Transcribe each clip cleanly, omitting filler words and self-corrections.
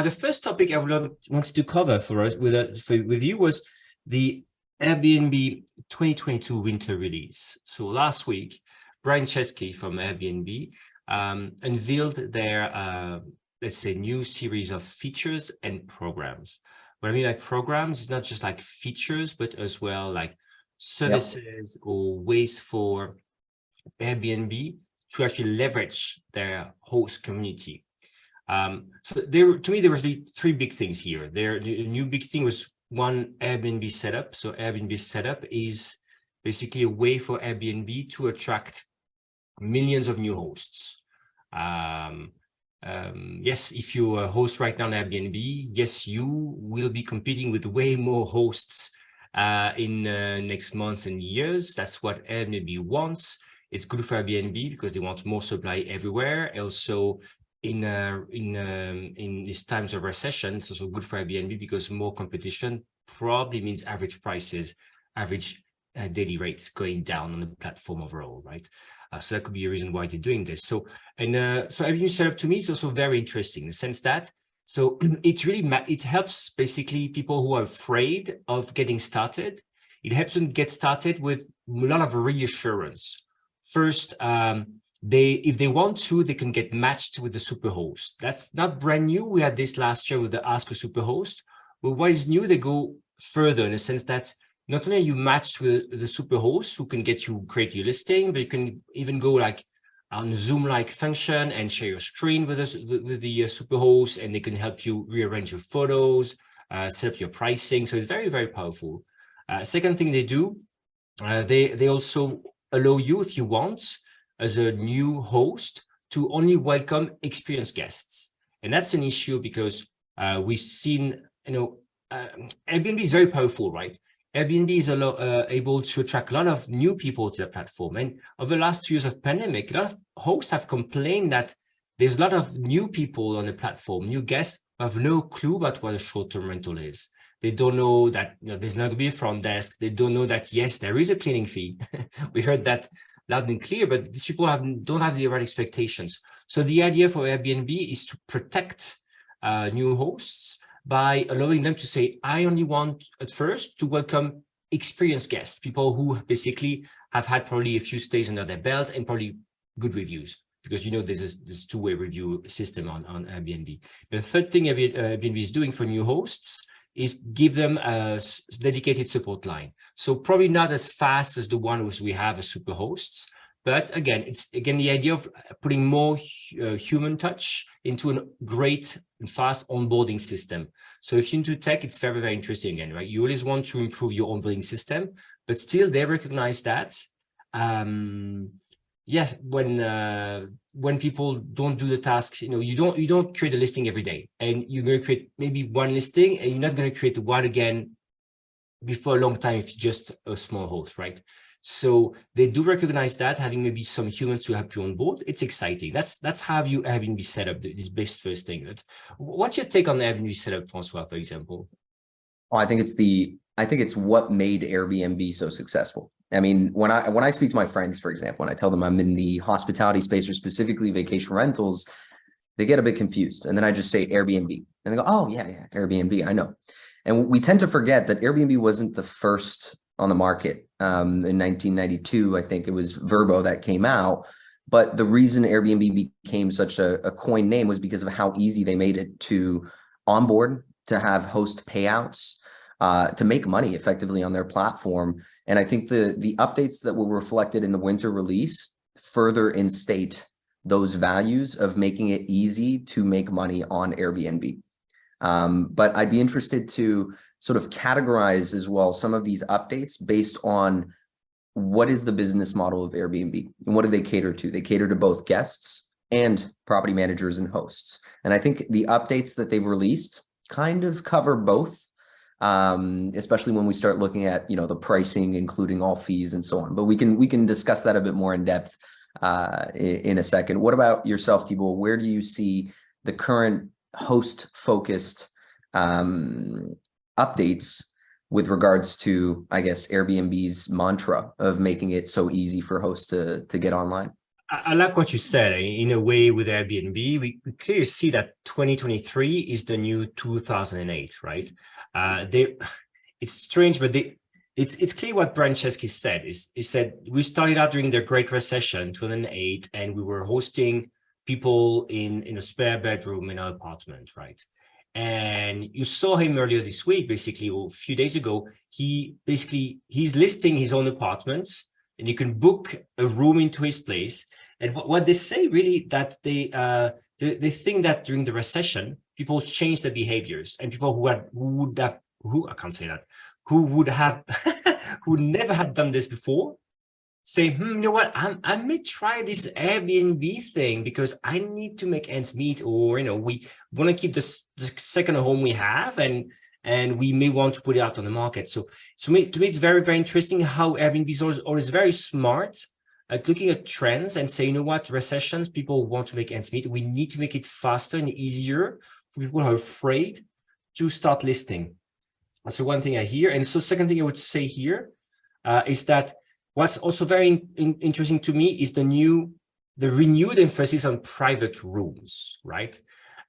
The first topic I wanted to cover for us with you was the Airbnb 2022 winter release. So last week, Brian Chesky from Airbnb unveiled their, let's say, new series of features and programs. What I mean by programs is not just like features, but as well like services or ways for Airbnb to actually leverage their host community. So to me, there was the three big things here. The new big thing was one, Airbnb setup. So Airbnb setup is basically a way for Airbnb to attract millions of new hosts. Yes, if you're a host right now on Airbnb, yes, you will be competing with way more hosts in next months and years. That's what Airbnb wants. It's good for Airbnb because they want more supply everywhere. Also, in these times of recession, it's also good for Airbnb because more competition probably means average prices, average daily rates going down on the platform overall, right? So that could be a reason why they're doing this. So Airbnb setup to me is also very interesting in the sense that it helps basically people who are afraid of getting started. It helps them get started with a lot of reassurance. First, if they want to, they can get matched with the superhost. That's not brand new. We had this last year with the Ask a Superhost. But what is new, they go further in the sense that not only are you matched with the superhost who can get you create your listing, but you can even go like on Zoom-like function and share your screen with the superhost, and they can help you rearrange your photos, set up your pricing. So it's very, very powerful. Second thing they do, they also allow you, if you want, as a new host, to only welcome experienced guests. And that's an issue because we've seen, Airbnb is very powerful, right? Airbnb is able to attract a lot of new people to the platform. And over the last 2 years of pandemic, a lot of hosts have complained that there's a lot of new people on the platform, new guests who have no clue about what a short-term rental is. They don't know that there's not going to be a front desk. They don't know that, yes, there is a cleaning fee. We heard that loud and clear, but these people don't have the right expectations. So the idea for Airbnb is to protect new hosts by allowing them to say, I only want at first to welcome experienced guests, people who basically have had probably a few stays under their belt and probably good reviews, because there's this two-way review system on Airbnb. The third thing Airbnb is doing for new hosts is give them a dedicated support line. So probably not as fast as the ones we have as super hosts, but it's the idea of putting more human touch into a great and fast onboarding system. So if you're into tech, it's very, very interesting again, right? You always want to improve your onboarding system, but still they recognize that yes, when people don't do the tasks, you don't create a listing every day, and you're going to create maybe one listing, and you're not going to create one again before a long time if you're just a small host, right? So they do recognize that having maybe some humans to help you on board, it's exciting. That's how you Airbnb set up this best first thing. What's your take on the Airbnb setup, Francois, for example? Well, I think it's what made Airbnb so successful. I mean, when I speak to my friends, for example, and I tell them I'm in the hospitality space or specifically vacation rentals, they get a bit confused. And then I just say Airbnb and they go, oh yeah, Airbnb, I know. And we tend to forget that Airbnb wasn't the first on the market. In 1992, I think it was Vrbo that came out. But the reason Airbnb became such a coined name was because of how easy they made it to onboard, to have host payouts, to make money effectively on their platform. And I think the updates that were reflected in the winter release further instate those values of making it easy to make money on Airbnb. But I'd be interested to sort of categorize as well some of these updates based on what is the business model of Airbnb and what do they cater to? They cater to both guests and property managers and hosts. And I think the updates that they've released kind of cover both, especially when we start looking at, the pricing, including all fees and so on. But we can discuss that a bit more in depth in a second. What about yourself, Thibault? Where do you see the current host-focused updates with regards to, I guess, Airbnb's mantra of making it so easy for hosts to get online? I like what you said. In a way, with Airbnb, we clearly see that 2023 is the new 2008, right? It's strange, but it's clear what Brian Chesky said. He said we started out during the Great Recession, 2008, and we were hosting people in a spare bedroom in our apartment, right? And you saw him earlier this week, basically, or a few days ago. He's listing his own apartment, and you can book a room into his place. And what they say really that they think that during the recession, people change their behaviors, and people who I can't say that, who would have who never had done this before, say, you know what, I may try this Airbnb thing because I need to make ends meet, or we want to keep the second home we have, and we may want to put it out on the market. So to me, it's very, very interesting how Airbnb is always very smart at looking at trends and say, you know what, recessions, people want to make ends meet. We need to make it faster and easier for people who are afraid to start listing. That's one thing I hear. And so second thing I would say here is that what's also very interesting to me is the renewed emphasis on private rooms, right?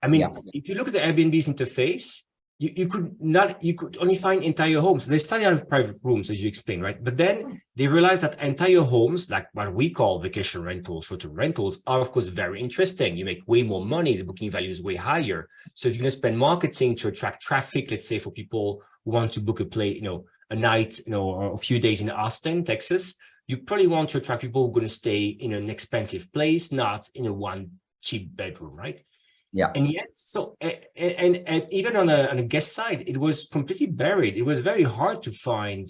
I mean, if you look at the Airbnb's interface, you could only find entire homes. They started out with private rooms, as you explained, right? But then they realized that entire homes, like what we call vacation rentals, short-term rentals, are of course very interesting. You make way more money. The booking value is way higher. So if you're going to spend marketing to attract traffic, let's say for people who want to book a night, or a few days in Austin, Texas, you probably want to attract people who are going to stay in an expensive place, not in a one cheap bedroom, right? Yeah. And yet, so and even on a guest side, it was completely buried. It was very hard to find.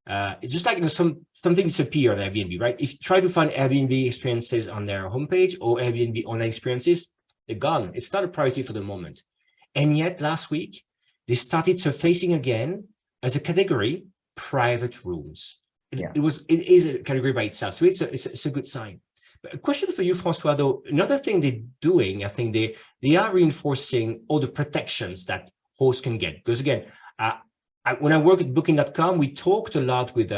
It's just like something disappear on Airbnb, right? If you try to find Airbnb experiences on their homepage or Airbnb online experiences, they're gone. It's not a priority for the moment. And yet, last week they started surfacing again as a category: private rooms. It is a category by itself, so it's a good sign. But a question for you, Francois, though. Another thing they're doing, I think they are reinforcing all the protections that hosts can get. Because again, when I work at Booking.com, we talked a lot with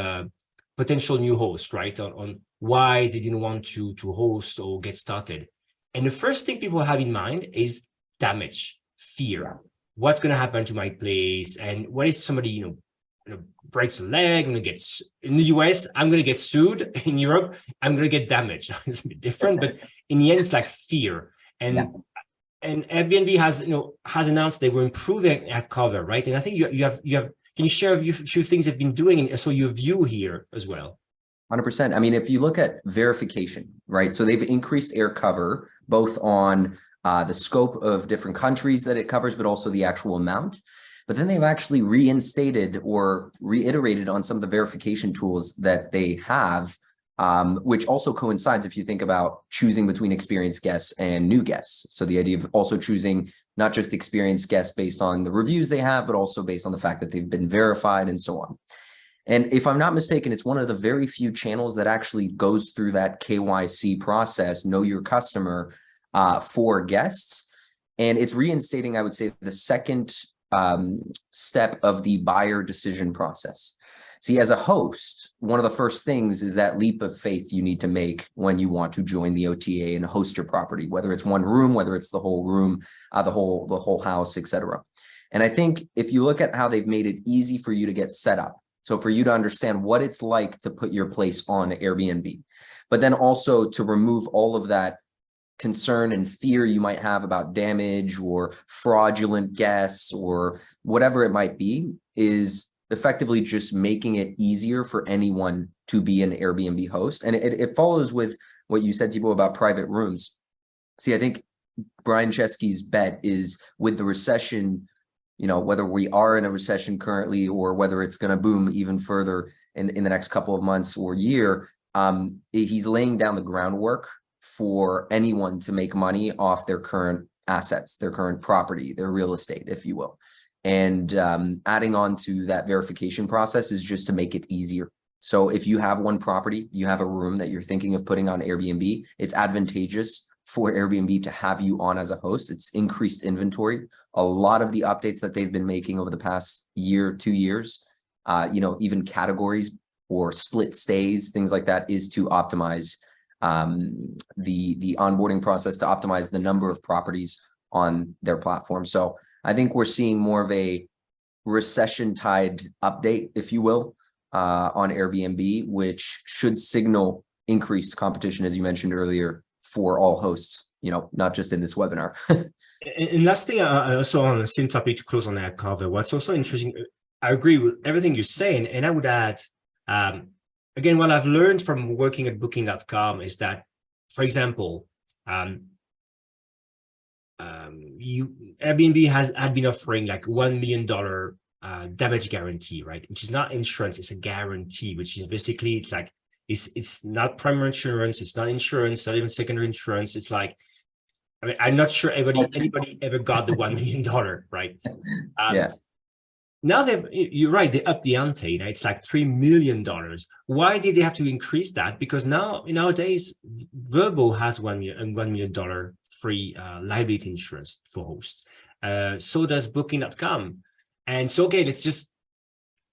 potential new hosts, right, on why they didn't want to host or get started. And the first thing people have in mind is damage, fear. What's going to happen to my place? And what if somebody, breaks a leg? I'm going to get in the US. I'm going to get sued. In Europe, I'm going to get damaged. It's a bit different, but in the end, it's like fear. And Airbnb has announced they were improving their cover, right? And I think you have. Can you share a few things they've been doing, and so your view here as well? 100%. I mean, if you look at verification, right? So they've increased air cover both on the scope of different countries that it covers, but also the actual amount. But then they've actually reinstated or reiterated on some of the verification tools that they have, which also coincides if you think about choosing between experienced guests and new guests. So the idea of also choosing not just experienced guests based on the reviews they have, but also based on the fact that they've been verified and so on. And if I'm not mistaken, it's one of the very few channels that actually goes through that KYC process, know your customer, for guests. And it's reinstating, I would say, the second step of the buyer decision process. See, as a host, one of the first things is that leap of faith you need to make when you want to join the OTA and host your property, whether it's one room, whether it's the whole room, the whole house, etc. And I think if you look at how they've made it easy for you to get set up, so for you to understand what it's like to put your place on Airbnb, but then also to remove all of that concern and fear you might have about damage or fraudulent guests or whatever it might be, is effectively just making it easier for anyone to be an Airbnb host. And it follows with what you said, Thibault, about private rooms. See, I think Brian Chesky's bet is with the recession, whether we are in a recession currently or whether it's going to boom even further in the next couple of months or year, he's laying down the groundwork for anyone to make money off their current assets, their current property, their real estate, if you will. And adding on to that verification process is just to make it easier. So if you have one property, you have a room that you're thinking of putting on Airbnb, it's advantageous for Airbnb to have you on as a host. It's increased inventory. A lot of the updates that they've been making over the past year, 2 years, even categories or split stays, things like that, is to optimize the onboarding process to optimize the number of properties on their platform. So I think we're seeing more of a recession-tied update, if you will, on Airbnb, which should signal increased competition, as you mentioned earlier, for all hosts, not just in this webinar. And last thing, also on the same topic to close on that cover, what's also interesting, I agree with everything you're saying, and I would add, again, what I've learned from working at Booking.com is that, for example, Airbnb had been offering like $1 million damage guarantee, right? Which is not insurance, it's a guarantee, which is basically, it's like, it's not primary insurance, it's not insurance, not even secondary insurance. It's like, I mean, I'm not sure anybody ever got the $1 million, right? Yeah. Now you're right, they upped the ante. It's like $3 million. Why did they have to increase that? Because nowadays, Vrbo has $1 million free liability insurance for hosts. So does Booking.com. And so, okay, let's just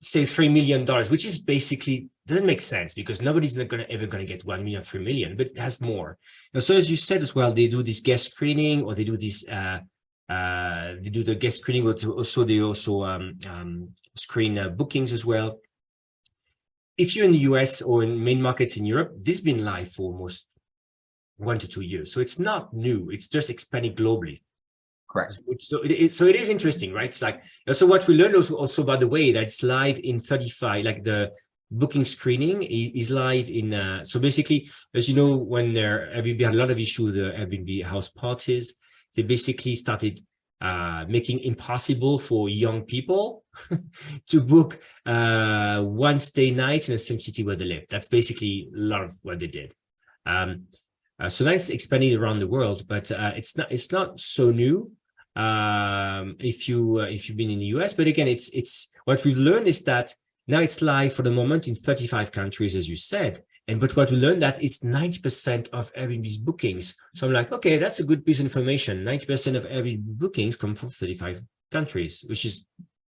say $3 million, which is basically, doesn't make sense because nobody's ever going to get 1 million, 3 million, but it has more. And so as you said as well, they do this guest screening, or they do this, they do the guest screening, but also they also screen bookings as well. If you're in the US or in main markets in Europe, this has been live for almost 1 to 2 years. So it's not new, it's just expanding globally. Correct. So it is interesting, right? It's like, so what we learned also, by the way, that it's live in 35, like the booking screening is live in, so basically, as you know, when Airbnb had a lot of issues with the Airbnb house parties, they basically started making impossible for young people to book one stay night in the same city where they live. That's basically a lot of what they did. So that's expanding around the world, but it's not so new if you've been in the US. But again, it's what we've learned is that now it's live for the moment in 35 countries, as you said. But what we learned that it's 90% of Airbnb's bookings. So I'm like, okay, that's a good piece of information. 90% of Airbnb bookings come from 35 countries, which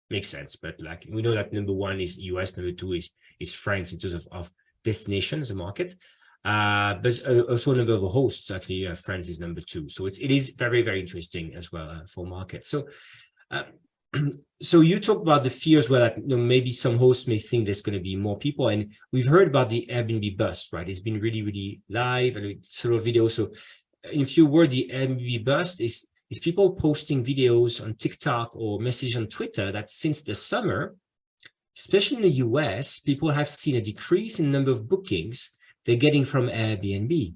makes sense. But like we know that number one is US, number two is France in terms of destination as a market. But also a number of hosts, actually, France is number two. So it is very, very interesting as well for markets. So so you talk about the fear as well, that maybe some hosts may think there's going to be more people, and we've heard about the Airbnb bust, right? It's been really, really live and several videos. So in a few words, the Airbnb bust is people posting videos on TikTok or message on Twitter that since the summer, especially in the US, people have seen a decrease in number of bookings they're getting from Airbnb.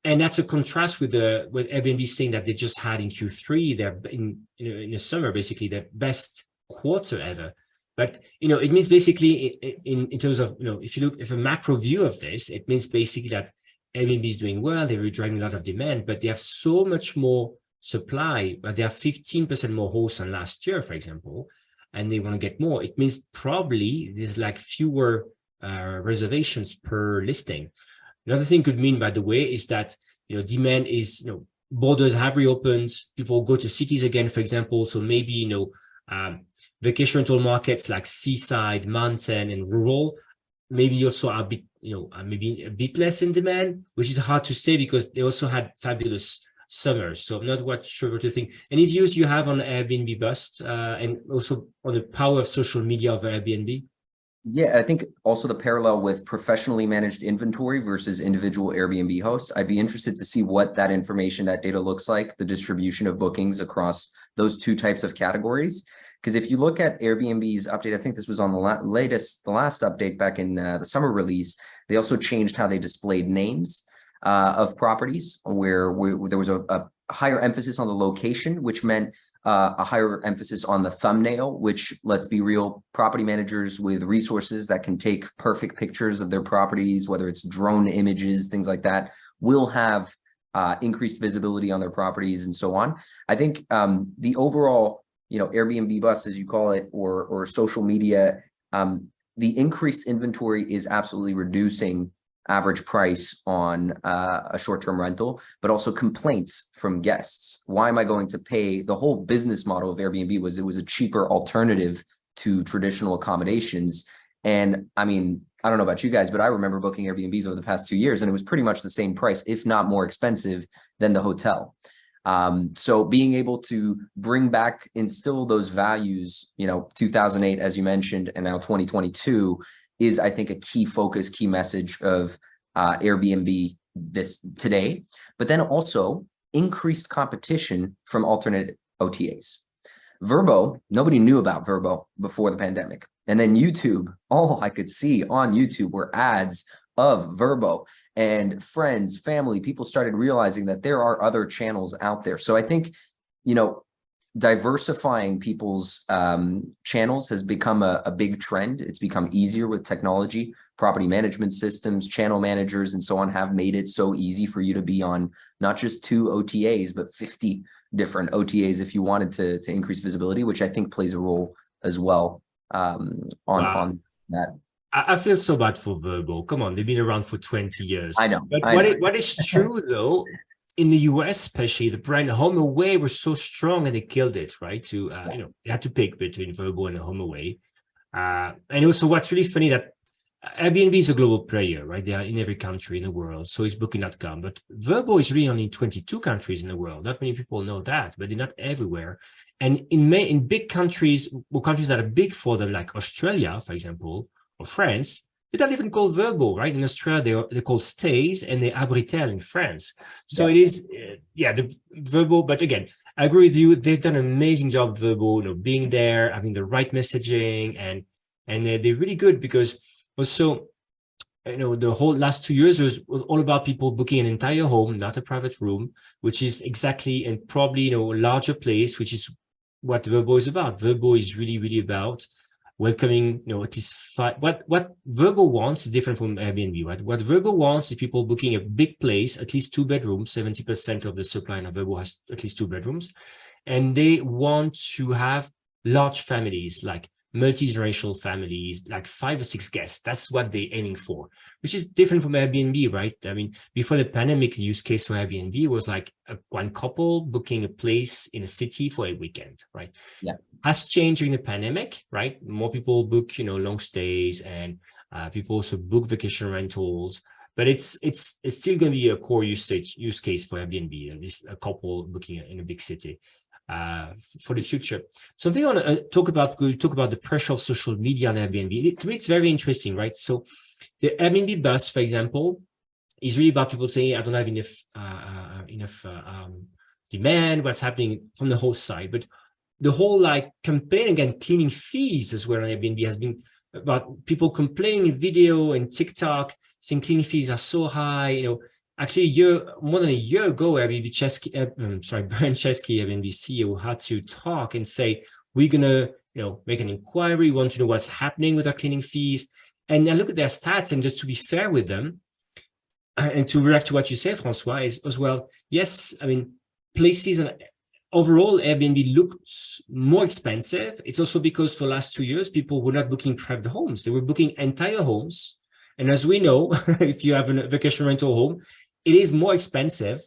And that's a contrast with what Airbnb is saying that they just had in Q3, they're in the summer, basically their best quarter ever. But, it means basically in terms of, if a macro view of this, it means basically that Airbnb is doing well, they're driving a lot of demand, but they have so much more supply, but they have 15% more hosts than last year, for example, and they want to get more. It means probably there's like fewer reservations per listing. Another thing could mean, by the way, is that demand is borders have reopened, people go to cities again, for example. So maybe vacation rental markets like seaside, mountain, and rural maybe also are a bit maybe a bit less in demand, which is hard to say because they also had fabulous summers. So I'm not quite sure what to think. Any views you have on Airbnb bust and also on the power of social media of Airbnb? Yeah, I think also the parallel with professionally managed inventory versus individual Airbnb hosts. I'd be interested to see what that information, that data looks like, the distribution of bookings across those two types of categories. Because if you look at Airbnb's update, I think this was on the last update back in the summer release, they also changed how they displayed names of properties where there was a higher emphasis on the location, which meant a higher emphasis on the thumbnail, which, let's be real, property managers with resources that can take perfect pictures of their properties, whether it's drone images, things like that, will have increased visibility on their properties and so on. I think the overall, Airbnb bust, as you call it, or social media, the increased inventory is absolutely reducing average price on a short-term rental, but also complaints from guests. Why am I going to pay? The whole business model of Airbnb was it was a cheaper alternative to traditional accommodations. And I mean, I don't know about you guys, but I remember booking Airbnbs over the past 2 years, and it was pretty much the same price, if not more expensive than the hotel. So being able to bring back, instill those values, 2008, as you mentioned, and now 2022 is, I think, a key focus, key message of Airbnb this today, but then also increased competition from alternate OTAs. Vrbo, nobody knew about Vrbo before the pandemic. And then YouTube, all I could see on YouTube were ads of Vrbo, and friends, family, people started realizing that there are other channels out there. So I think, diversifying people's channels has become a big trend. It's become easier with technology. Property management systems, channel managers, and so on have made it so easy for you to be on not just 2 OTAs, but 50 different OTAs if you wanted to increase visibility, which I think plays a role as well on that. I feel so bad for Vrbo. Come on, they've been around for 20 years. I know. But what is true though, in the US especially, the brand HomeAway was so strong and they killed it, right? They had to pick between Vrbo and HomeAway. And also what's really funny that Airbnb is a global player, right? They are in every country in the world. So is Booking.com. But Vrbo is really only in 22 countries in the world. Not many people know that, but they're not everywhere. And in big countries, or countries that are big for them, like Australia, for example, or France, they're not even called Vrbo, right? In Australia, they're called stays, and they're Abritel in France. So it is, the Vrbo. But again, I agree with you. They've done an amazing job, Vrbo, being there, having the right messaging, and they're really good because also, the whole last 2 years was all about people booking an entire home, not a private room, which is exactly and probably a larger place, which is what Vrbo is about. Vrbo is really, really about welcoming, at least five. What Vrbo wants is different from Airbnb, right? What Vrbo wants is people booking a big place, at least 2 bedrooms. 70% of the supply of Vrbo has at least 2 bedrooms, and they want to have large families, like multi-generational families, like 5 or 6 guests. That's what they're aiming for, which is different from Airbnb, right? I mean, before the pandemic, the use case for Airbnb was like one couple booking a place in a city for a weekend, right? Yeah. Has changed during the pandemic, right? More people book, long stays, and people also book vacation rentals. But it's still going to be a core use case for Airbnb, at least a couple booking in a big city. For the future. Something I want to talk about the pressure of social media on Airbnb. To me, it's very interesting, right? So the Airbnb buzz, for example, is really about people saying, I don't have enough demand, what's happening from the host side. But the whole campaign against cleaning fees as well on Airbnb has been about people complaining in video and TikTok, saying cleaning fees are so high, Actually, more than a year ago, Brian Chesky, Airbnb CEO, had to talk and say, we're going to, make an inquiry. We want to know what's happening with our cleaning fees. And I look at their stats, and just to be fair with them, and to react to what you said, Francois, is as well, yes, I mean, places and overall, Airbnb looks more expensive. It's also because for the last 2 years, people were not booking private homes. They were booking entire homes. And as we know, if you have a vacation rental home, it is more expensive.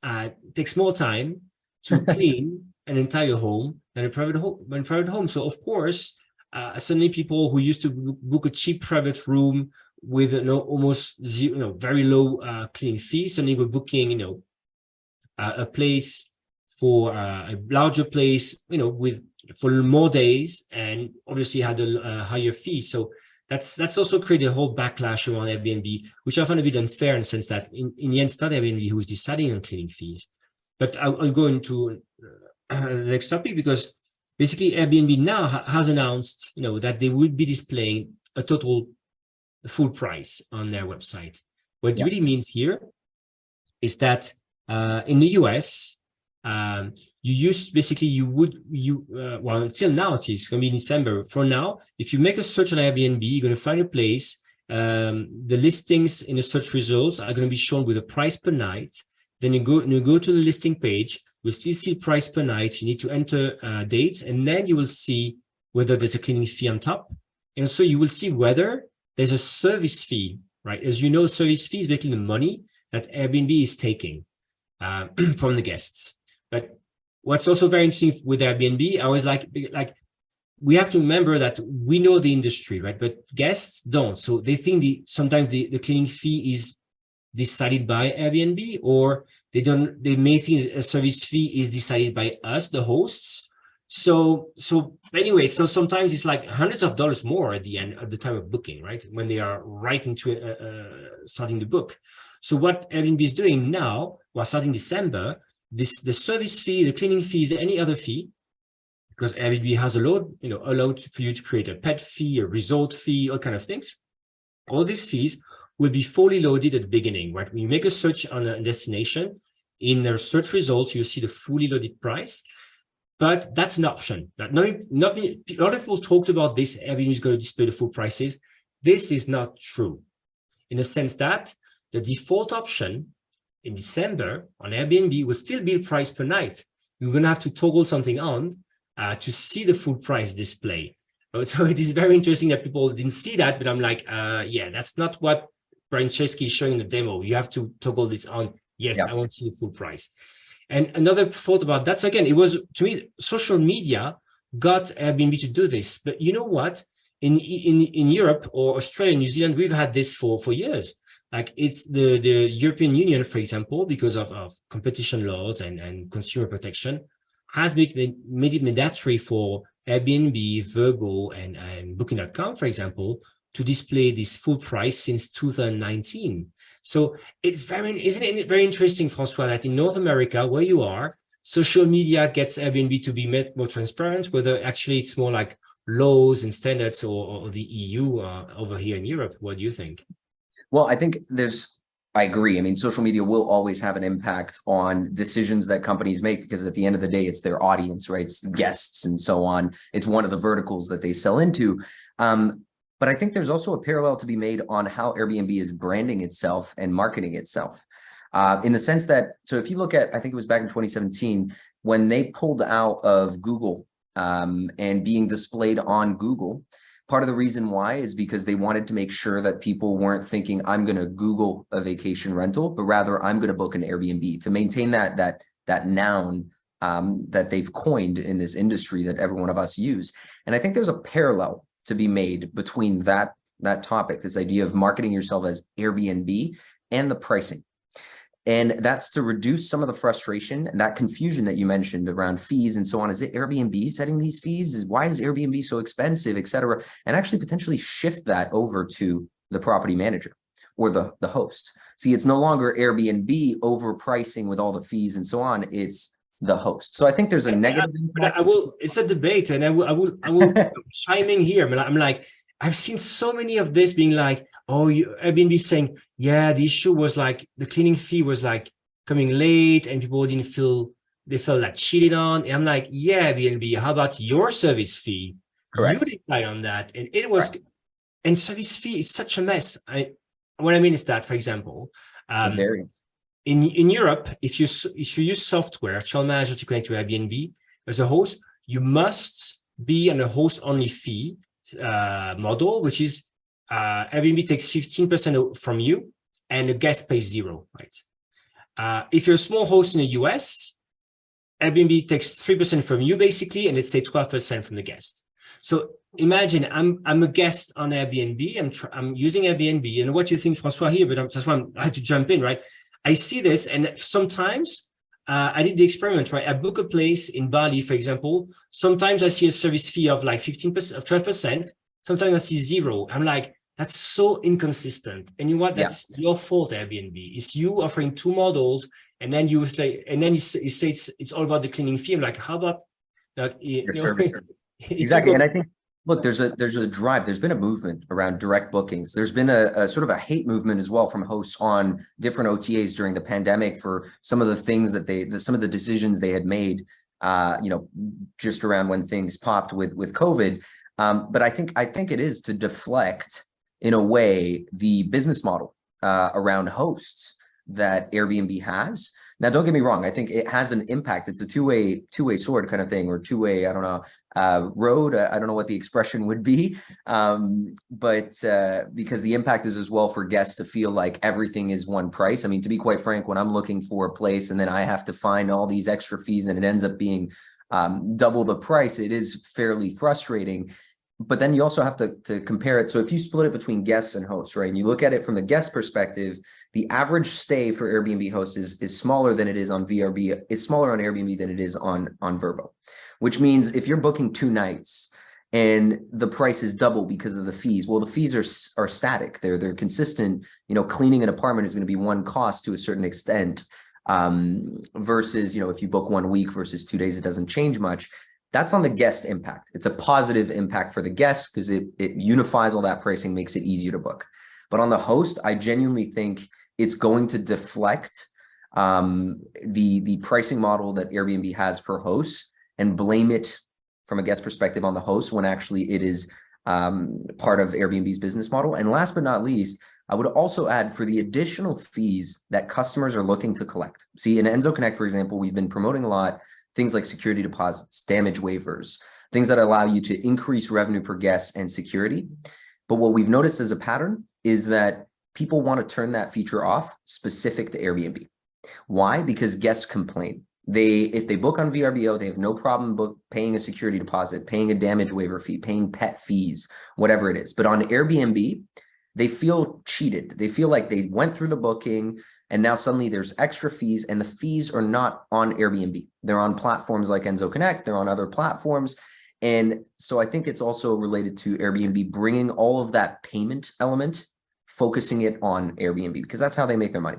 It takes more time to clean an entire home than a private home. So of course, suddenly people who used to book a cheap private room with almost zero, very low cleaning fees, suddenly we're booking, a place for a larger place, for more days, and obviously had a higher fee. So that's also created a whole backlash around Airbnb, which I find a bit unfair in the sense that in the end, it's not Airbnb who's deciding on cleaning fees. But I'll go into the next topic, because basically Airbnb now has announced, that they would be displaying a total full price on their website. What it really means here is that in the US, well, until now, it's going to be in December. For now, if you make a search on Airbnb, you're going to find a place. The listings in the search results are going to be shown with a price per night. Then you go to the listing page. You'll still see price per night. You need to enter dates, and then you will see whether there's a cleaning fee on top. And so you will see whether there's a service fee, right? As you know, service fee is basically the money that Airbnb is taking from the guests. But what's also very interesting with Airbnb, I always like we have to remember that we know the industry, right? But guests don't. So they think sometimes the cleaning fee is decided by Airbnb, or they may think a service fee is decided by us, the hosts. So anyway, so sometimes it's like hundreds of dollars more at the end, at the time of booking, right? When they are right into starting the book. So what Airbnb is doing now, well, starting December, the service fee, the cleaning fees, any other fee, because Airbnb has allowed for you to create a pet fee, a resort fee, all kind of things. All these fees will be fully loaded at the beginning, right? When you make a search on a destination, in their search results, you'll see the fully loaded price, but that's an option. A lot of people talked about this, Airbnb is going to display the full prices. This is not true, in the sense that the default option in December on Airbnb will still be the price per night. You're going to have to toggle something on to see the full price display. So it is very interesting that people didn't see that, but I'm like, yeah, that's not what Franceschi is showing in the demo. You have to toggle this on. Yes, I want to see the full price. And another thought about that, so again, it was, to me, social media got Airbnb to do this. But you know what? In Europe or Australia, New Zealand, we've had this for years. Like it's the European Union, for example, because of competition laws and consumer protection, has made it mandatory for Airbnb, Vrbo, and Booking.com, for example, to display this full price since 2019. So isn't it very interesting, Francois, that in North America, where you are, social media gets Airbnb to be more transparent, whether actually it's more like laws and standards or the EU over here in Europe. What do you think? Well, I think I agree. I mean, social media will always have an impact on decisions that companies make, because at the end of the day, it's their audience, right? It's guests and so on. It's one of the verticals that they sell into. But I think there's also a parallel to be made on how Airbnb is branding itself and marketing itself. In the sense that, so if you look at, I think it was back in 2017, when they pulled out of Google and being displayed on Google, part of the reason why is because they wanted to make sure that people weren't thinking, I'm going to Google a vacation rental, but rather I'm going to book an Airbnb, to maintain that noun that they've coined in this industry that every one of us use. And I think there's a parallel to be made between that topic, this idea of marketing yourself as Airbnb, and the pricing. And that's to reduce some of the frustration and that confusion that you mentioned around fees and so on. Is it Airbnb setting these fees? Why is Airbnb so expensive, et cetera? And actually potentially shift that over to the property manager or the host. See, it's no longer Airbnb overpricing with all the fees and so on. It's the host. So I think there's a negative impact. It's a debate, and I will chime in here. I'm like, I've seen so many of this being like, oh, Airbnb saying, yeah, the issue was like the cleaning fee was like coming late and people they felt like cheated on. And I'm like, yeah, Airbnb, how about your service fee? Correct. You decide on that. And it was, correct. And service fee is such a mess. What I mean is that, for example, in Europe, if you use software, channel manager to connect to Airbnb as a host, you must be on a host-only fee model, which is Airbnb takes 15% from you and the guest pays 0, right? If you're a small host in the US, Airbnb takes 3% from you basically, and let's say 12% from the guest. So imagine I'm a guest on Airbnb, I'm using Airbnb, and what do you think, Francois, here? But that's why I had to jump in, right? I see this, and sometimes I did the experiment, right? I book a place in Bali, for example. Sometimes I see a service fee of like 15%, of 12%. Sometimes I see 0. I'm like, that's so inconsistent. And you know what? That's your fault, Airbnb. It's you offering 2 models, and then you say, it's all about the cleaning fee. I'm like, how about that? Exactly. And I think, look, there's a drive. There's been a movement around direct bookings. There's been a sort of a hate movement as well from hosts on different OTAs during the pandemic for some of the things that some of the decisions they had made, just around when things popped with COVID. But I think it is to deflect, in a way, the business model around hosts that Airbnb has. Now, don't get me wrong. I think it has an impact. It's a two-way sword kind of thing, or two-way, I don't know, road. I don't know what the expression would be. But because the impact is as well for guests to feel like everything is one price. I mean, to be quite frank, when I'm looking for a place and then I have to find all these extra fees and it ends up being double the price, it is fairly frustrating. But then you also have to compare it. So if you split it between guests and hosts, right, and you look at it from the guest perspective, the average stay for Airbnb hosts is smaller than it is on VRB, is smaller on Airbnb than it is on Vrbo, which means if you're booking 2 nights and the price is double because of the fees, well, the fees are static. They're consistent. You know, cleaning an apartment is going to be one cost to a certain extent, versus, you know, if you book 1 week versus 2 days, it doesn't change much. That's on the guest impact. It's a positive impact for the guests because it unifies all that pricing, makes it easier to book. But on the host, I genuinely think it's going to deflect the pricing model that Airbnb has for hosts and blame it from a guest perspective on the host when actually it is part of Airbnb's business model. And last but not least, I would also add for the additional fees that customers are looking to collect. See, in Enzo Connect, for example, we've been promoting a lot things like security deposits, damage waivers, things that allow you to increase revenue per guest and security. But what we've noticed as a pattern is that people want to turn that feature off specific to Airbnb. Why? Because guests complain. If they book on VRBO, they have no problem paying a security deposit, paying a damage waiver fee, paying pet fees, whatever it is. But on Airbnb, they feel cheated. They feel like they went through the booking and now suddenly there's extra fees, and the fees are not on Airbnb. They're on platforms like Enzo Connect. They're on other platforms. And so I think it's also related to Airbnb bringing all of that payment element, focusing it on Airbnb, because that's how they make their money.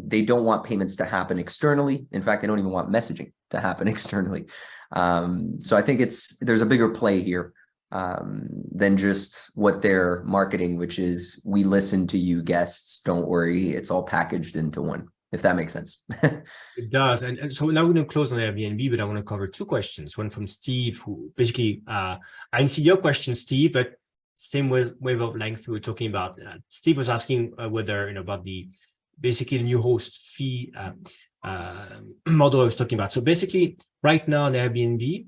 They don't want payments to happen externally. In fact, they don't even want messaging to happen externally. So I think there's a bigger play here than just what they're marketing, which is we listen to you guests. Don't worry, it's all packaged into one, if that makes sense. It does. And so now we're going to close on Airbnb, but I want to cover 2 questions. One from Steve, who basically, I didn't see your question, Steve, but same wavelength we were talking about. Steve was asking whether, about basically the new host fee model I was talking about. So basically, right now on Airbnb,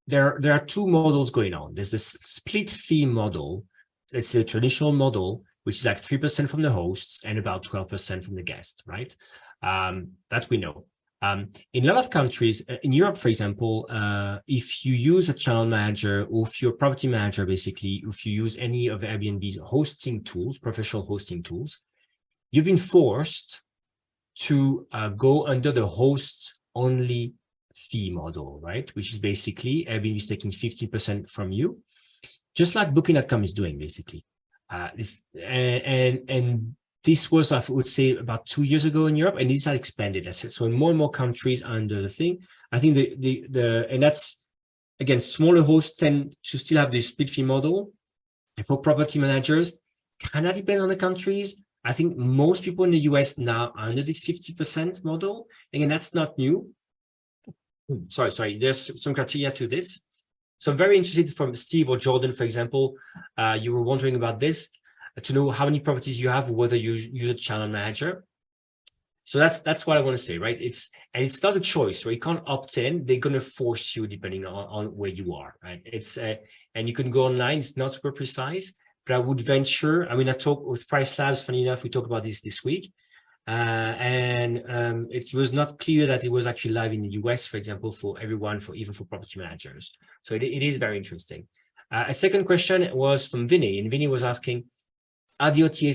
there are 2 models going on. There's the split fee model. Let's say a traditional model, which is like 3% from the hosts and about 12% from the guest, right? That we know. In a lot of countries, in Europe, for example, if you use a channel manager or if you're a property manager, basically, if you use any of Airbnb's hosting tools, professional hosting tools, you've been forced to go under the host-only fee model, right? Which is basically Airbnb is taking 50% from you, just like Booking.com is doing, basically. This was, I would say, about 2 years ago in Europe, and this has expanded. So in more and more countries under the thing, I think and that's, again, smaller hosts tend to still have this split fee model. And for property managers, kind of depends on the countries. I think most people in the US now are under this 50% model. Again, that's not new. Sorry, there's some criteria to this. So I'm very interested from Steve or Jordan, for example, you were wondering about this, to know how many properties you have, whether you use a channel manager. So that's what I want to say, right? It's not a choice, right? You can't opt in. They're going to force you depending on where you are, right? And you can go online. It's not super precise, but I would venture. I mean, I talked with Price Labs. Funny enough, we talked about this week. It was not clear that it was actually live in the US, for example, for everyone, even for property managers. So it is very interesting. A second question was from Vinny, and Vinny was asking, are the OTA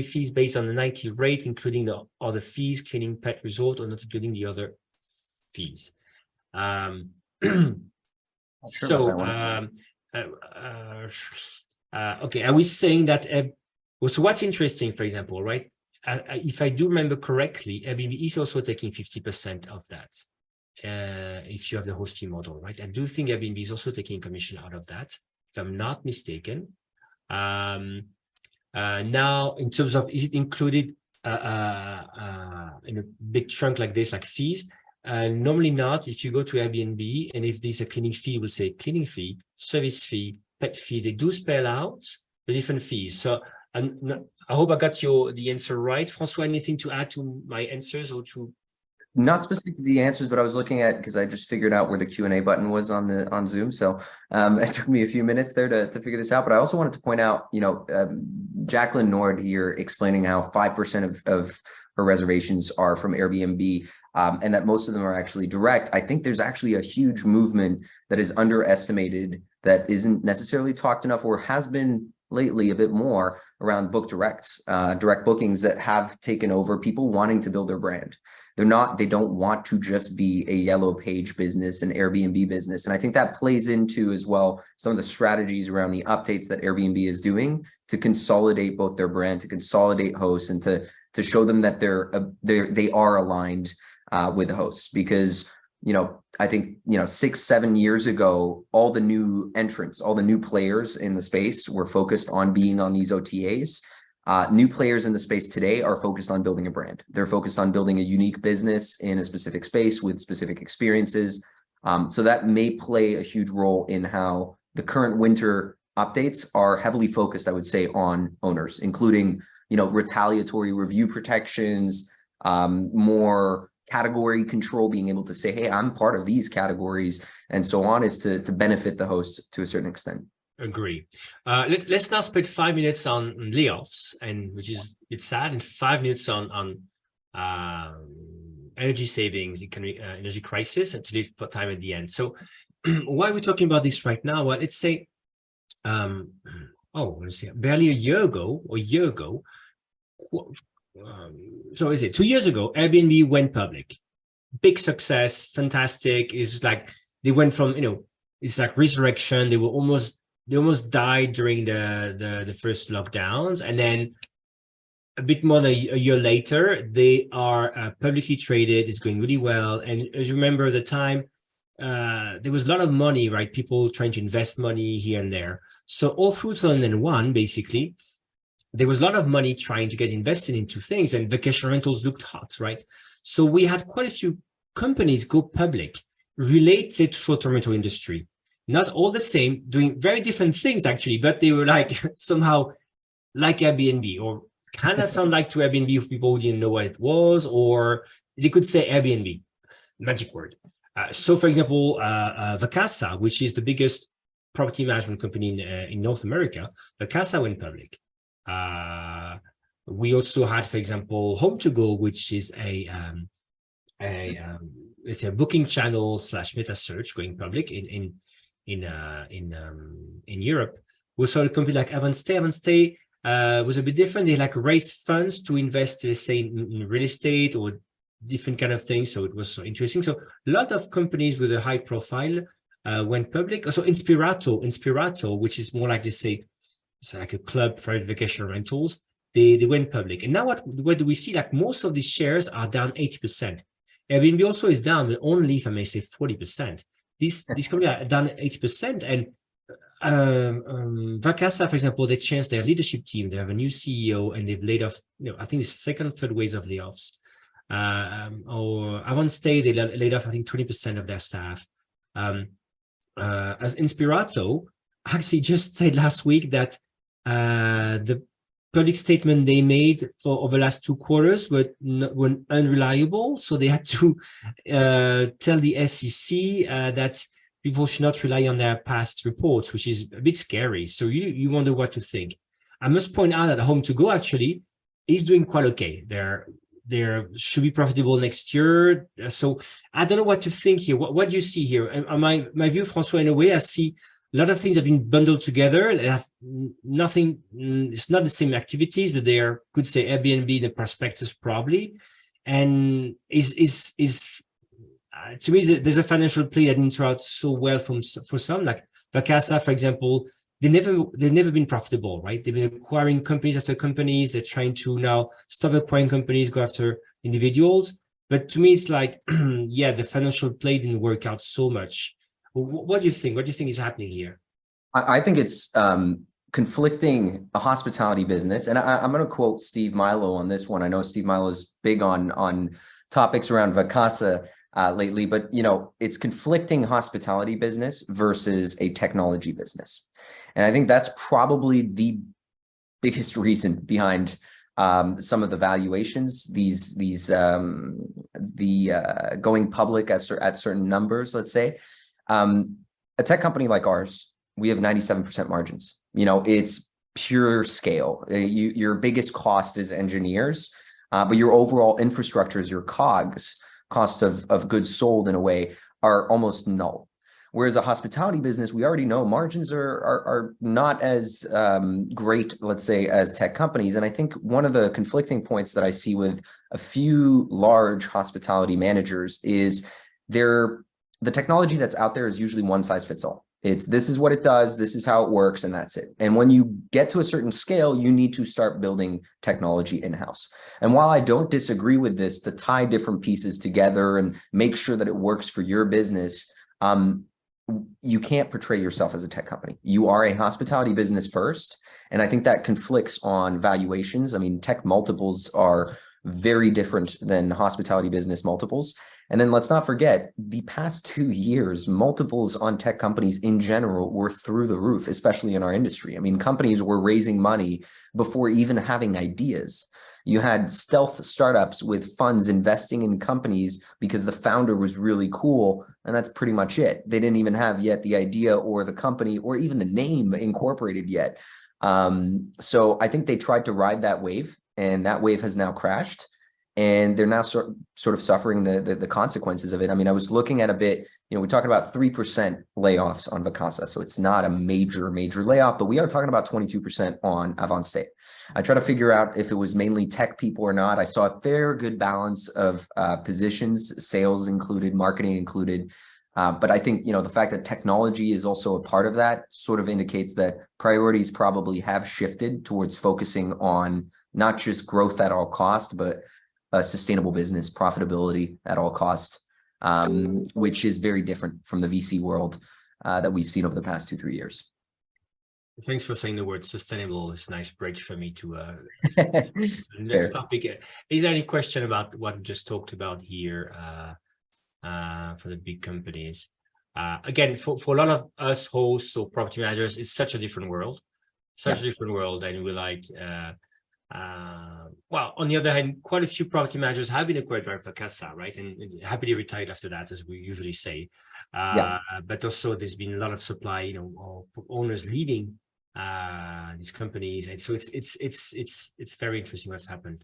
fees based on the nightly rate, including the other fees, cleaning, pet, resort, or not including the other fees? Okay, I was saying that, so what's interesting, for example, right? If I do remember correctly, Airbnb is also taking 50% of that if you have the host fee model, right? I do think Airbnb is also taking commission out of that, if I'm not mistaken. Now, in terms of, is it included in a big chunk like this, like fees? Normally not. If you go to Airbnb, and if there's a cleaning fee, we'll say cleaning fee, service fee, pet fee. They do spell out the different fees. So I hope I got the answer right. Francois, anything to add to my answers or to? Not specific to the answers, but I was looking at, because I just figured out where the Q&A button was on Zoom. So it took me a few minutes there to figure this out. But I also wanted to point out, Jacqueline Nord here explaining how 5% of her reservations are from Airbnb, and that most of them are actually direct. I think there's actually a huge movement that is underestimated, that isn't necessarily talked enough, or has been lately a bit more, around book directs, direct bookings that have taken over, people wanting to build their brand. They don't want to just be a yellow page business, an Airbnb business. And I think that plays into as well some of the strategies around the updates that Airbnb is doing to consolidate both their brand, to consolidate hosts, and to show them that they are aligned with the hosts. Because, I think, 6-7 years ago, all the new entrants, all the new players in the space were focused on being on these OTAs. New players in the space today are focused on building a brand. They're focused on building a unique business in a specific space with specific experiences. So that may play a huge role in how the current winter updates are heavily focused, I would say, on owners, including, retaliatory review protections, more category control, being able to say, hey, I'm part of these categories, and so on, is to benefit the host to a certain extent. Agree. Let's now spend 5 minutes on layoffs, and which is it's sad, and 5 minutes on energy savings, energy crisis, and to leave time at the end. So why are we talking about this right now? Well, let's say, let's see, barely a year ago, so is it 2 years ago, Airbnb went public. Big success, fantastic. It's like they went from, it's like resurrection. They almost died during the first lockdowns, and then a bit more than a year later, they are publicly traded. It's going really well. And as you remember, at the time, there was a lot of money, right? People trying to invest money here and there. So all through 2001, basically, there was a lot of money trying to get invested into things, and vacation rentals looked hot, right? So we had quite a few companies go public related to short-term rental industry. Not all the same, doing very different things actually, but they were like somehow like Airbnb, or kind of sound like to Airbnb for people who didn't know what it was, or they could say Airbnb, magic word. So for example, Vacasa, which is the biggest property management company in North America, Vacasa went public. We also had, for example, Home2Go, which is it's a booking channel / meta search going public in Europe. We saw a company like AvantStay. AvantStay was a bit different. They raised funds to invest, let's say, in real estate or different kind of things. So it was so interesting. So a lot of companies with a high profile went public. Also Inspirato, which is more like, let's say, it's like a club for vacation rentals. They went public. And now what do we see? Like most of these shares are down 80%. Airbnb also is down, but only, if I may say, 40%. These companies are down 80%. And Vacasa, for example, they changed their leadership team. They have a new CEO, and they've laid off, I think it's second or third waves of layoffs. Or AvantStay, they laid off, I think, 20% of their staff. As Inspirato actually just said last week that the public statement they made for over the last 2 quarters were unreliable. So they had to tell the SEC that people should not rely on their past reports, which is a bit scary. So you wonder what to think. I must point out that Home2Go actually is doing quite okay. They should be profitable next year. So I don't know what to think here. What do you see here? And my view, Francois, in a way, I see a lot of things have been bundled together. They have nothing. It's not the same activities, but they are, could say, Airbnb, the prospectus probably. And to me, there's a financial play that didn't turn out so well for some, like Vacasa, for example. They've never been profitable, right? They've been acquiring companies after companies. They're trying to now stop acquiring companies, go after individuals. But to me, it's like, yeah, the financial play didn't work out so much. What do you think? What do you think is happening here? I think it's conflicting a hospitality business. And I'm going to quote Steve Milo on this one. I know Steve Milo is big on topics around Vacasa lately, but it's conflicting hospitality business versus a technology business. And I think that's probably the biggest reason behind some of the valuations, the going public at certain numbers, let's say. A tech company like ours, we have 97% margins. It's pure scale. Your biggest cost is engineers. but your overall infrastructures, your COGS, cost of goods sold in a way, are almost null. Whereas a hospitality business, we already know margins are not as great, let's say, as tech companies. And I think one of the conflicting points that I see with a few large hospitality managers is the technology that's out there is usually one size fits all. This is what it does, this is how it works, and that's it. And when you get to a certain scale, you need to start building technology in-house. And while I don't disagree with this, to tie different pieces together and make sure that it works for your business, you can't portray yourself as a tech company. You are a hospitality business first. And I think that conflicts on valuations. I mean, tech multiples are very different than hospitality business multiples. And then let's not forget, the past 2 years, multiples on tech companies in general were through the roof, especially in our industry. I mean, companies were raising money before even having ideas. You had stealth startups with funds investing in companies because the founder was really cool, and that's pretty much it. They didn't even have yet the idea or the company or even the name incorporated yet. So I think they tried to ride that wave, and that wave has now crashed. And they're now sort of suffering the consequences of it. I mean, I was looking at a bit, we're talking about 3% layoffs on Vacasa. So it's not a major layoff, but we are talking about 22% on AvantStay. I try to figure out if it was mainly tech people or not. I saw a fair good balance of positions, sales included, marketing included. But I think, the fact that technology is also a part of that sort of indicates that priorities probably have shifted towards focusing on not just growth at all cost, but sustainable business, profitability at all cost, which is very different from the VC world that we've seen over the past 2-3 years. Thanks for saying the word sustainable. It's a nice bridge for me to the next topic. Is there any question about what we just talked about here for the big companies? Again, for a lot of us hosts or property managers, it's such a different world, and we're like, well, on the other hand, quite a few property managers have been acquired by Vacasa, right? And happily retired after that, as we usually say. But also there's been a lot of supply, or owners leaving these companies. And so it's very interesting what's happened.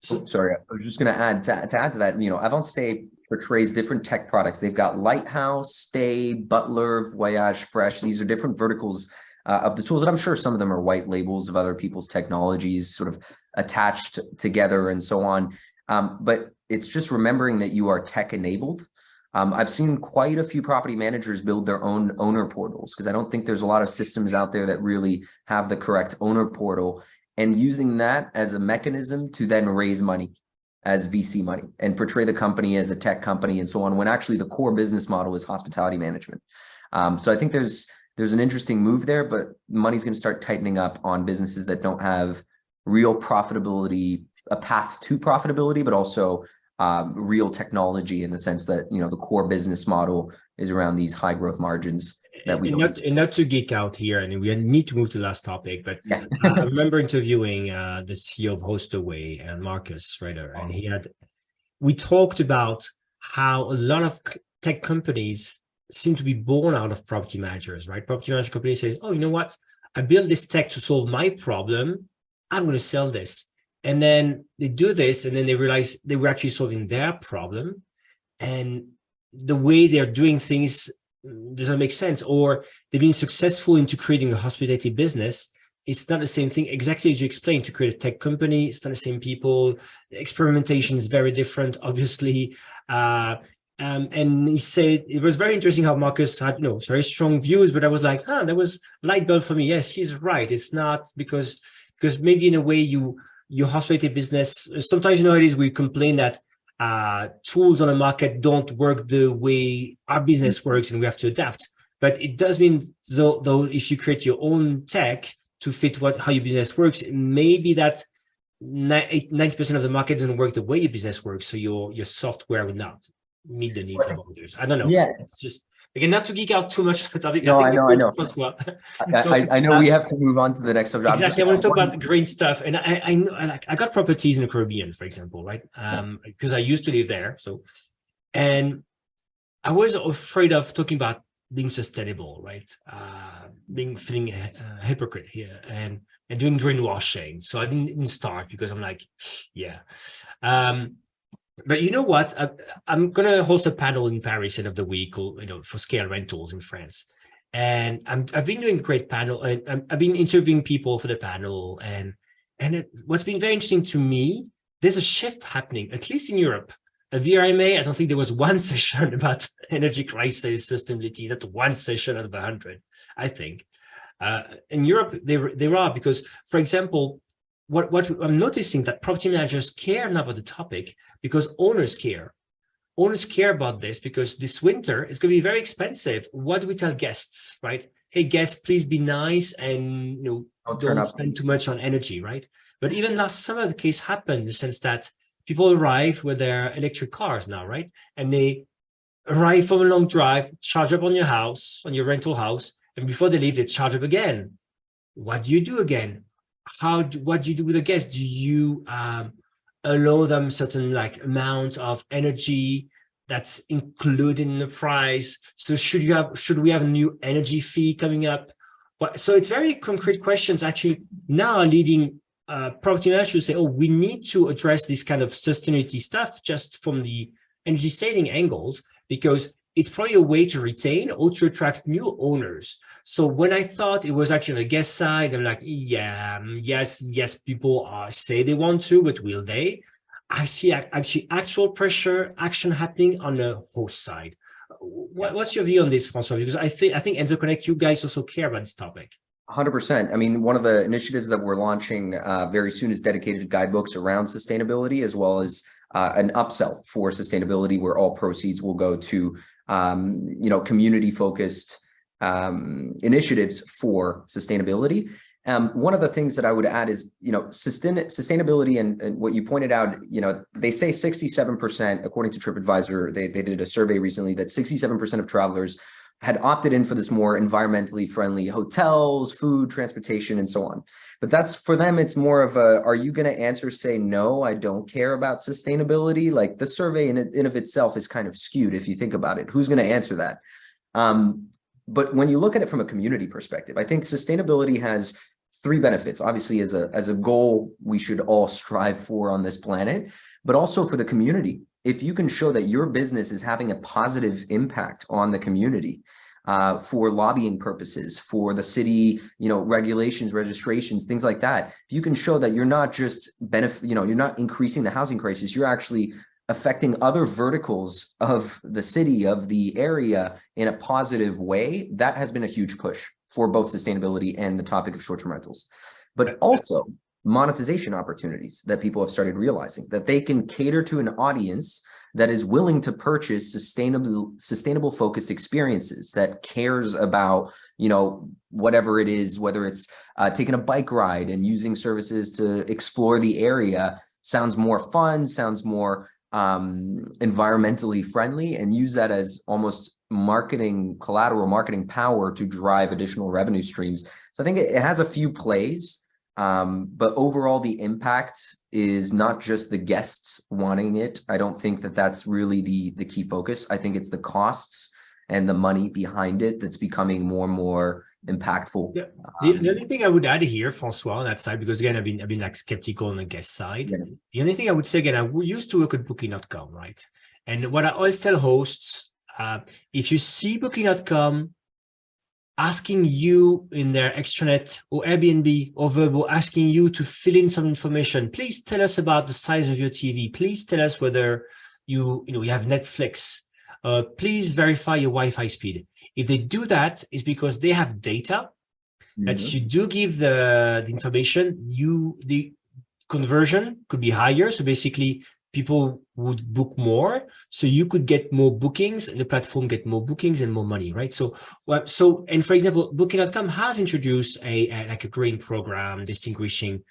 Sorry, I was just going to add to that, AvantStay portrays different tech products. They've got Lighthouse, Stay, Butler, Voyage, Fresh. These are different verticals of the tools, and I'm sure some of them are white labels of other people's technologies sort of attached together and so on. But it's just remembering that you are tech enabled. I've seen quite a few property managers build their own owner portals because I don't think there's a lot of systems out there that really have the correct owner portal, and using that as a mechanism to then raise money as VC money and portray the company as a tech company and so on, when actually the core business model is hospitality management. So I think there's an interesting move there, but money's going to start tightening up on businesses that don't have real profitability, a path to profitability, but also real technology in the sense that, the core business model is around these high growth margins that we and not to geek out here, and we need to move to the last topic, but I remember interviewing the CEO of Hostaway and Marcus Rader, and we talked about how a lot of tech companies seem to be born out of property managers, right? Property manager company says, oh, you know what? I built this tech to solve my problem. I'm going to sell this. And then they do this, and then they realize they were actually solving their problem. And the way they're doing things doesn't make sense, or they've been successful into creating a hospitality business. It's not the same thing, exactly as you explained, to create a tech company. It's not the same people. The experimentation is very different, obviously. And he said it was very interesting how Marcus had very strong views, but I was like, that was light bulb for me. Yes, he's right. It's not because maybe in a way your hospitality business, sometimes it is, we complain that tools on the market don't work the way our business works and we have to adapt. But it does mean though if you create your own tech to fit how your business works, maybe that 90% of the market doesn't work the way your business works. So your software would not meet the needs of others. I don't know. Yeah, it's just, again, not to geek out too much. No, I know. I know we have to move on to the next subject. Exactly. I want to talk about green stuff. And I got properties in the Caribbean, for example, right? Because I used to live there. And I was afraid of talking about being sustainable, right? Feeling a hypocrite here. and doing greenwashing. So I didn't start because I'm like, yeah. But you know what? I'm gonna host a panel in Paris end of the week, or for scale rentals in France. And I've been doing a great panel, and I've been interviewing people for the panel. And what's been very interesting to me, there's a shift happening, at least in Europe. At VRMA, I don't think there was one session about energy crisis, sustainability. That's one session out of 100, I think. In Europe, there are, because, for example, what I'm noticing, that property managers care now about the topic because owners care. Owners care about this because this winter it's going to be very expensive. What do we tell guests, right? Hey, guests, please be nice and don't spend too much on energy, right? But even last summer, the case happened in the sense that people arrive with their electric cars now, right? And they arrive from a long drive, charge up on your house, on your rental house, and before they leave, they charge up again. What do you do again? What do you do with the guests? Do you allow them certain amount of energy that's included in the price? So should we have a new energy fee coming up? So it's very concrete questions actually now leading property managers to say, oh, we need to address this kind of sustainability stuff just from the energy saving angles, because it's probably a way to retain or to attract new owners. So when I thought it was actually on the guest side, I'm like, yeah, yes, people say they want to, but will they? I see actually actual pressure, action happening on the host side. What's your view on this, Francois? Because I think Enzo Connect, you guys also care about this topic. 100%. I mean, one of the initiatives that we're launching very soon is dedicated guidebooks around sustainability, as well as an upsell for sustainability, where all proceeds will go to community-focused initiatives for sustainability. One of the things that I would add is, sustainability and what you pointed out, they say 67%, according to TripAdvisor, they did a survey recently that 67% of travelers had opted in for this more environmentally friendly hotels, food, transportation, and so on. But that's, for them, it's more of a, are you going to answer, say, no, I don't care about sustainability? Like, the survey in of itself is kind of skewed if you think about it. Who's going to answer that? But when you look at it from a community perspective, I think sustainability has three benefits. Obviously, as a goal we should all strive for on this planet, but also for the community. If you can show that your business is having a positive impact on the community, for lobbying purposes, for the city, regulations, registrations, things like that, if you can show that you're not just you're not increasing the housing crisis, you're actually affecting other verticals of the city, of the area in a positive way, that has been a huge push for both sustainability and the topic of short-term rentals. But also monetization opportunities that people have started realizing, that they can cater to an audience that is willing to purchase sustainable focused experiences, that cares about, whatever it is, whether it's taking a bike ride and using services to explore the area, sounds more fun, sounds more environmentally friendly, and use that as almost marketing collateral, marketing power to drive additional revenue streams. So I think it has a few plays. But overall, the impact is not just the guests wanting it. I don't think that that's really the key focus. I think it's the costs and the money behind it that's becoming more and more impactful. Yeah. The only thing I would add here, Francois, on that side, because again, I've been like skeptical on the guest side. Yeah. The only thing I would say, again, I used to work at Booking.com, right? And what I always tell hosts, if you see Booking.com asking you in their extranet or Airbnb or Vrbo, asking you to fill in some information, please tell us about the size of your TV. Please tell us whether you have Netflix. Please verify your Wi-Fi speed. If they do that, it's because they have data that if you do give the information, the conversion could be higher. So basically, people would book more, so you could get more bookings, and the platform get more bookings and more money, right? So and for example, Booking.com has introduced a green program distinguishing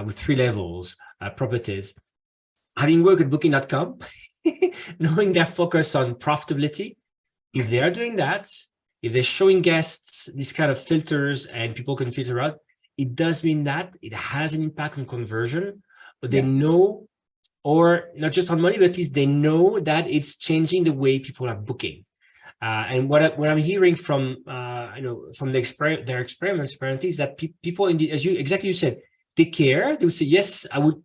with 3 levels properties. Having worked at Booking.com, knowing their focus on profitability, if they are doing that, if they're showing guests these kind of filters and people can filter out, it does mean that it has an impact on conversion, but they know, or not just on money, but at least they know that it's changing the way people are booking. And what I'm hearing from from their experiments apparently is that people indeed, as you said, they care. They would say, yes, I would,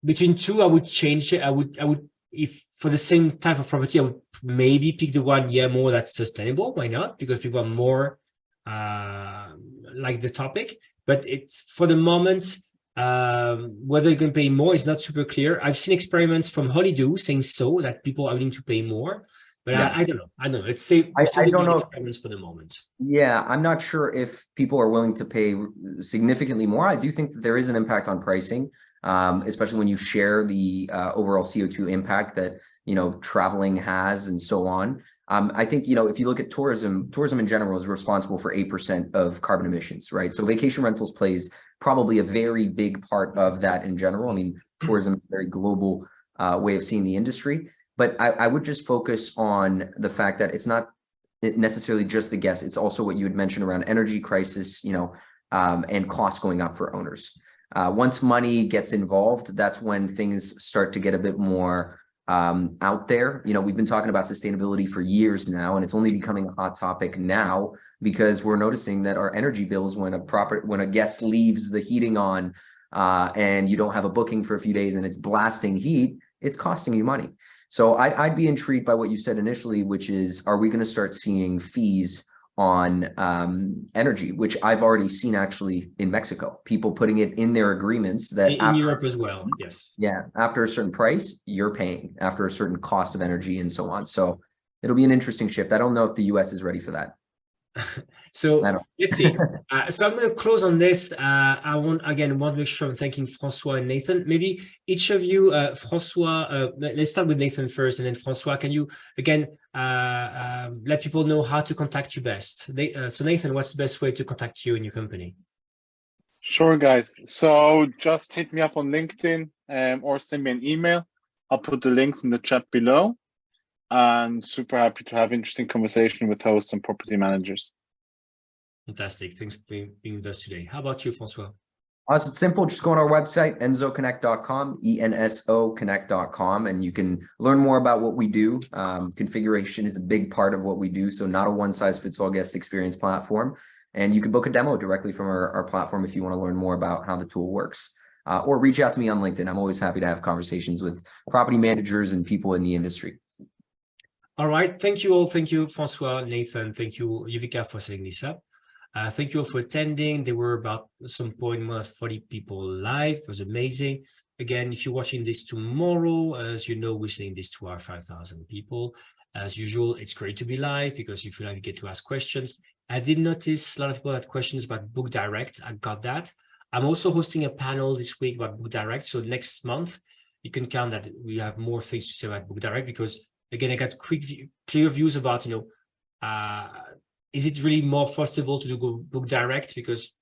between two, I would change it. I would if for the same type of property, I would maybe pick the one more that's sustainable. Why not? Because people are more like the topic. But it's for the moment, whether you can pay more is not super clear. I've seen experiments from Hollydo saying so, that people are willing to pay more. But yeah. I don't know. Let's say I don't know experiments for the moment. Yeah, I'm not sure if people are willing to pay significantly more. I do think that there is an impact on pricing, especially when you share the overall CO2 impact that, traveling has and so on. I think, if you look at tourism in general is responsible for 8% of carbon emissions, right? So vacation rentals plays probably a very big part of that in general. I mean, tourism is a very global way of seeing the industry. But I would just focus on the fact that it's not necessarily just the guests. It's also what you had mentioned around energy crisis, and costs going up for owners. Once money gets involved, that's when things start to get a bit more out there. We've been talking about sustainability for years now, and it's only becoming a hot topic now because we're noticing that our energy bills, when a guest leaves the heating on and you don't have a booking for a few days and it's blasting heat, it's costing you money. So I'd be intrigued by what you said initially, which is, are we going to start seeing fees on energy, which I've already seen actually in Mexico, people putting it in their agreements that in Europe as well. Yes. Yeah. After a certain price, you're paying after a certain cost of energy and so on. So it'll be an interesting shift. I don't know if the US is ready for that. So let's see. So I'm going to close on this. I want to make sure I'm thanking Francois and Nathan. Maybe each of you, Francois, let's start with Nathan first, and then Francois, can you again let people know how to contact you best? So Nathan, what's the best way to contact you and your company? Sure, guys. So just hit me up on LinkedIn or send me an email. I'll put the links in the chat below. And super happy to have interesting conversation with hosts and property managers. Fantastic. Thanks for being with us today. How about you, Francois? It's simple. Just go on our website, ensoconnect.com, ENSOconnect.com, and you can learn more about what we do. Configuration is a big part of what we do. So not a one-size-fits-all guest experience platform. And you can book a demo directly from our platform if you want to learn more about how the tool works. Or reach out to me on LinkedIn. I'm always happy to have conversations with property managers and people in the industry. All right. Thank you all. Thank you, Francois, Nathan. Thank you, Yuvika, for setting this up. Thank you all for attending. There were about some point more than 40 people live. It was amazing. Again, if you're watching this tomorrow, as you know, we're saying this to our 5,000 people. As usual, it's great to be live because you feel like you get to ask questions. I did notice a lot of people had questions about Book Direct. I got that. I'm also hosting a panel this week about Book Direct. So next month, you can count that we have more things to say about Book Direct because again, I got clear views about, is it really more profitable to do Book Direct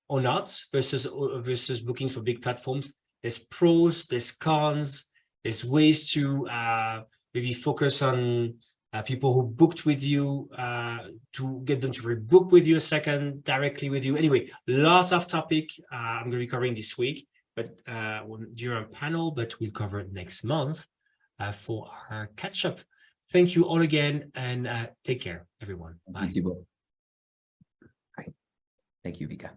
or not versus booking for big platforms? There's pros, there's cons, there's ways to maybe focus on people who booked with you to get them to rebook with you a second directly with you. Anyway, lots of topic I'm going to be covering this week, but during a panel, but we'll cover it next month for our catch up. Thank you all again, and take care, everyone. Bye. Thank you, Thibault. Thank you, Vika.